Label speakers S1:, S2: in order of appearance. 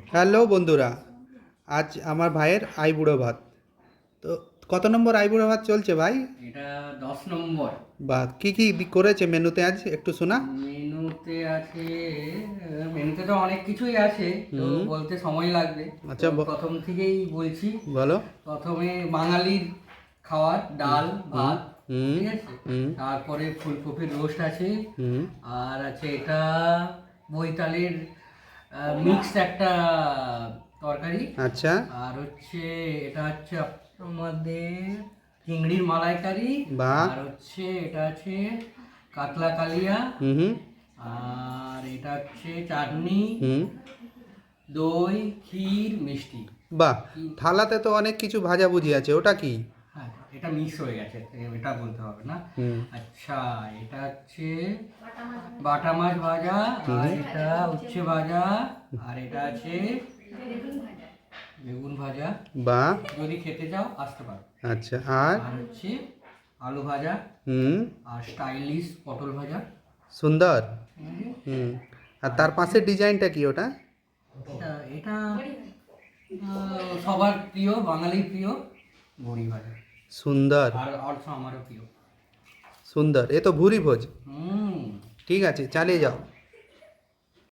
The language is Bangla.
S1: হ্যালো বন্ধুরা, আজ আমার ভাইয়ের আইবুড়ো ভাত। তো কত নম্বর আইবুড়ো ভাত চলছে ভাই?
S2: এটা 10 নম্বর।
S1: বা কি কি করেছে মেনুতে আজ একটু শোনা।
S2: মেনুতে আছে, মেনুতে তো অনেক কিছুই আছে, তো
S1: হুম।
S2: বলতে সময় লাগবে। তো
S1: আচ্ছা
S2: প্রথম থেকেই বলছি।
S1: বলো।
S2: প্রথমে বাঙালির খাবার ডাল
S1: হুম
S2: ভাত,
S1: হুম
S2: ঠিক আছে।
S1: হুম
S2: তারপরে ফুলকপির রোস্ট আছে,
S1: হুম।
S2: আর আছে এটা বৈতালের মিক্সড একটা তরকারি।
S1: আচ্ছা।
S2: আর হচ্ছে এটা হচ্ছে আমাদের চিংড়ির মালাইকারি।
S1: বা।
S2: আর হচ্ছে এটা আছে কাতলা কালিয়া।
S1: হুম হুম
S2: আর এটা হচ্ছে চাটনি,
S1: হুম।
S2: দই, ক্ষীর, মিষ্টি।
S1: বাহ, থালাতে তো অনেক কিছু ভাজাভুজি আছে, ওটা কি?
S2: হ্যাঁ, এটা মিক্স হয়ে গেছে, এটা বলতে হবে না।
S1: হুম
S2: আচ্ছা, এটা হচ্ছে বাটা মাছ ভাজা,
S1: হুম
S2: আর এটা উচ্ছে ভাজা, আর এটা আছে বেগুন ভাজা।
S1: বা।
S2: যদি খেতে চাও আসতে পারো।
S1: আচ্ছা, আর?
S2: আর হচ্ছে আলু ভাজা,
S1: হুম।
S2: আর স্টাইলিশ পটল ভাজা।
S1: সুন্দর।
S2: হুম।
S1: হুম। আর
S2: আর
S1: তার
S2: হচ্ছে
S1: পাশের ডিজাইনটা কি ওটা?
S2: এটা এটা সবার প্রিয়, বাঙালির প্রিয় বড়ি ভাজা।
S1: সুন্দর।
S2: আর অলসো আমারও প্রিয়।
S1: সুন্দর, এ তো ভুরি ভোজ।
S2: হুম।
S1: ঠিক আছে, চালিয়ে যাও।